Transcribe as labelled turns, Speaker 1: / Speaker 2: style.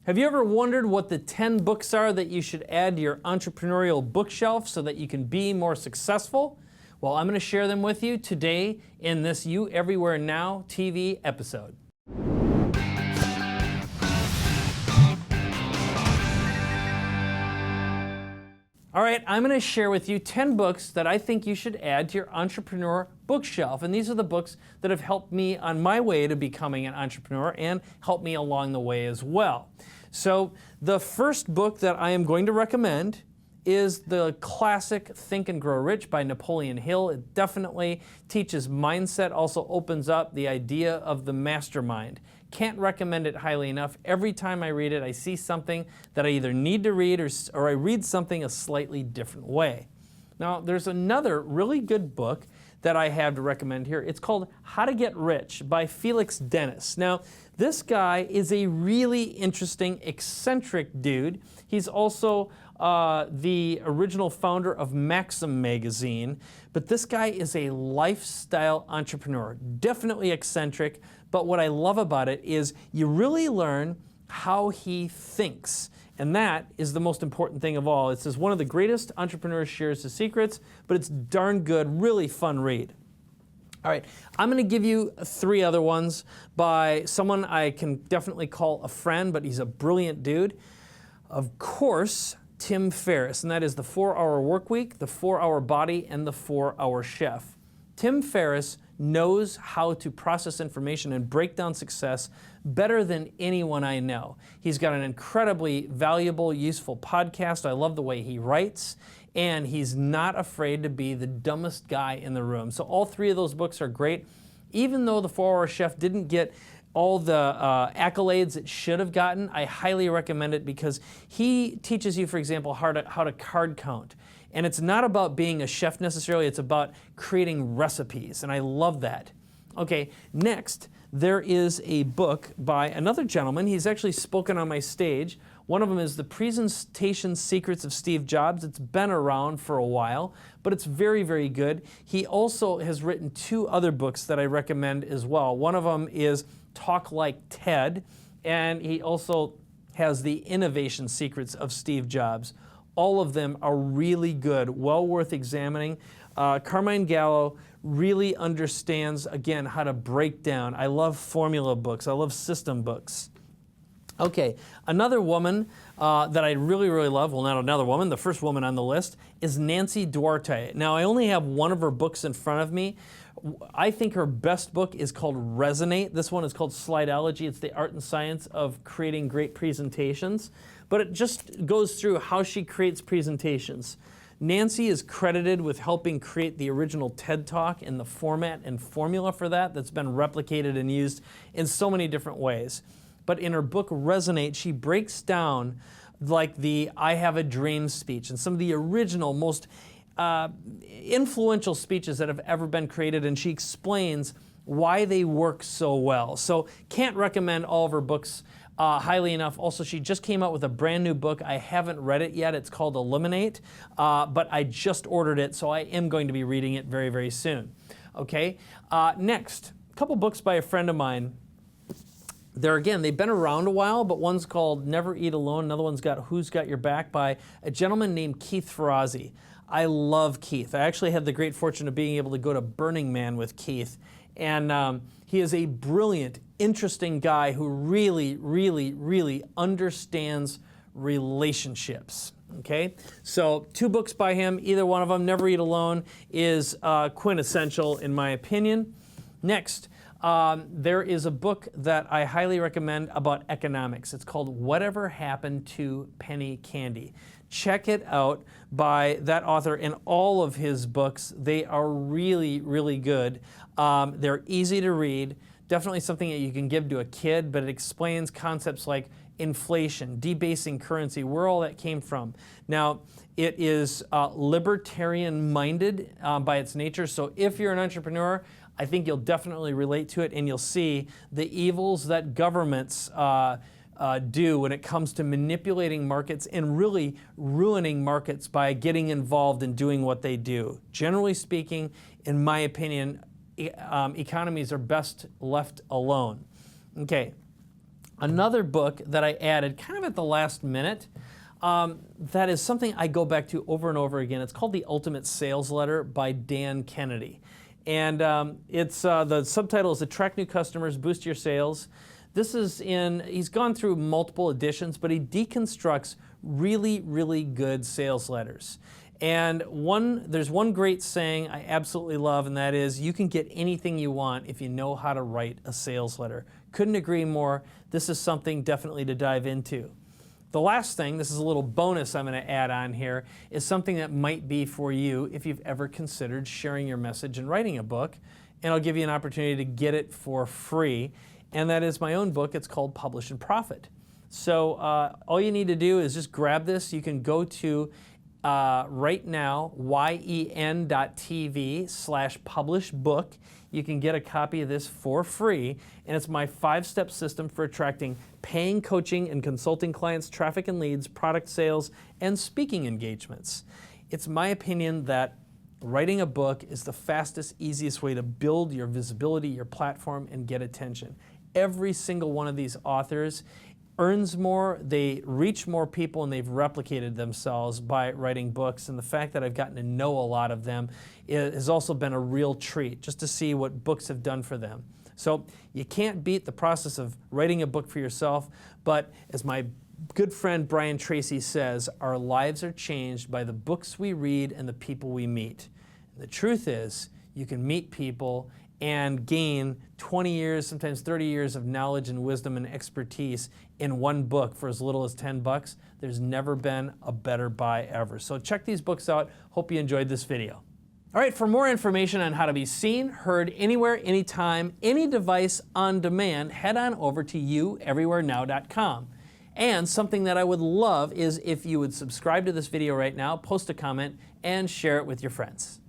Speaker 1: Have you ever wondered what the 10 books are that you should add to your entrepreneurial bookshelf so that you can be more successful? Well, I'm going to share them with you today in this You Everywhere Now TV episode. All right, I'm going to share with you 10 books that I think you should add to your entrepreneur bookshelf. And these are the books that have helped me on my way to becoming an entrepreneur and helped me along the way as well. So the first book that I am going to recommend is the classic Think and Grow Rich by Napoleon Hill. It definitely teaches mindset, also opens up the idea of the mastermind. Can't recommend it highly enough. Every time I read it, I see something that I either need to read or I read something a slightly different way. Now, there's another really good book that I have to recommend here. It's called How to Get Rich by Felix Dennis. Now, this guy is a really interesting, eccentric dude. He's also the original founder of Maxim magazine, but this guy is a lifestyle entrepreneur, definitely eccentric, but what I love about it is you really learn how he thinks, and that is the most important thing of all. It says one of the greatest entrepreneurs shares his secrets, but it's darn good, really fun read. All right, I'm going to give you 3 other ones by someone I can definitely call a friend, but he's a brilliant dude. Of course, Tim Ferriss, and that is the 4-Hour Workweek, the 4-Hour Body, and the 4-Hour Chef. Tim Ferriss knows how to process information and break down success better than anyone I know. He's got an incredibly valuable, useful podcast. I love the way he writes, and he's not afraid to be the dumbest guy in the room. So all 3 of those books are great. Even though the 4-Hour Chef didn't get all the accolades it should have gotten, I highly recommend it because he teaches you, for example, how to card count. And it's not about being a chef necessarily, it's about creating recipes, and I love that. Okay, next, there is a book by another gentleman. He's actually spoken on my stage. One of them is The Presentation Secrets of Steve Jobs. It's been around for a while, but it's very, very good. He also has written 2 other books that I recommend as well. One of them is Talk Like Ted, and he also has The Innovation Secrets of Steve Jobs. All of them are really good, well worth examining. Carmine Gallo really understands, again, how to break down. I love formula books. I love system books. Okay, another woman that I really, really love, well, not another woman, the first woman on the list, is Nancy Duarte. Now, I only have one of her books in front of me. I think her best book is called Resonate. This one is called Slideology. It's the art and science of creating great presentations. But it just goes through how she creates presentations. Nancy is credited with helping create the original TED Talk and the format and formula for that that's been replicated and used in so many different ways. But in her book Resonate, she breaks down like the I Have a Dream speech and some of the original, most influential speeches that have ever been created, and she explains why they work so well. So can't recommend all of her books highly enough. Also, she just came out with a brand new book. I haven't read it yet. It's called Eliminate, but I just ordered it, so I am going to be reading it very, very soon. Okay, next, a couple books by a friend of mine. They've been around a while, but one's called Never Eat Alone. Another one's got Who's Got Your Back by a gentleman named Keith Ferrazzi. I love Keith. I actually had the great fortune of being able to go to Burning Man with Keith. And he is a brilliant, interesting guy who really, really, really understands relationships. Okay, so 2 books by him, either one of them, Never Eat Alone, is quintessential in my opinion. Next, there is a book that I highly recommend about economics. It's called Whatever Happened to Penny Candy. Check it out by that author and all of his books. They are really, really good. They're easy to read. Definitely something that you can give to a kid, but it explains concepts like inflation, debasing currency, where all that came from. Now, it is libertarian-minded by its nature, so if you're an entrepreneur, I think you'll definitely relate to it, and you'll see the evils that governments do when it comes to manipulating markets and really ruining markets by getting involved in doing what they do. Generally speaking, in my opinion, economies are best left alone. Okay, Another book that I added kind of at the last minute, that is something I go back to over and over again. It's called The Ultimate Sales Letter by Dan Kennedy. And the subtitle is Attract New Customers, Boost Your Sales. He's gone through multiple editions, but he deconstructs really, really good sales letters. And there's one great saying I absolutely love, and that is, you can get anything you want if you know how to write a sales letter. Couldn't agree more. This is something definitely to dive into. The last thing, this is a little bonus I'm going to add on here, is something that might be for you if you've ever considered sharing your message and writing a book. And I'll give you an opportunity to get it for free. And that is my own book. It's called Publish and Profit. So all you need to do is just grab this. You can go to right now, yen.tv/publishbook. You can get a copy of this for free, and it's my 5-step system for attracting paying coaching and consulting clients, traffic and leads, product sales, and speaking engagements. It's my opinion that writing a book is the fastest, easiest way to build your visibility, your platform, and get attention. Every single one of these authors earns more, they reach more people, and they've replicated themselves by writing books. And the fact that I've gotten to know a lot of them has also been a real treat, just to see what books have done for them. So you can't beat the process of writing a book for yourself, but as my good friend Brian Tracy says, our lives are changed by the books we read and the people we meet. And the truth is, you can meet people and gain 20 years, sometimes 30 years of knowledge and wisdom and expertise in one book for as little as $10. There's never been a better buy ever. So check these books out. Hope you enjoyed this video. All right, for more information on how to be seen, heard anywhere, anytime, any device on demand, head on over to youeverywherenow.com. And something that I would love is if you would subscribe to this video right now, post a comment, and share it with your friends.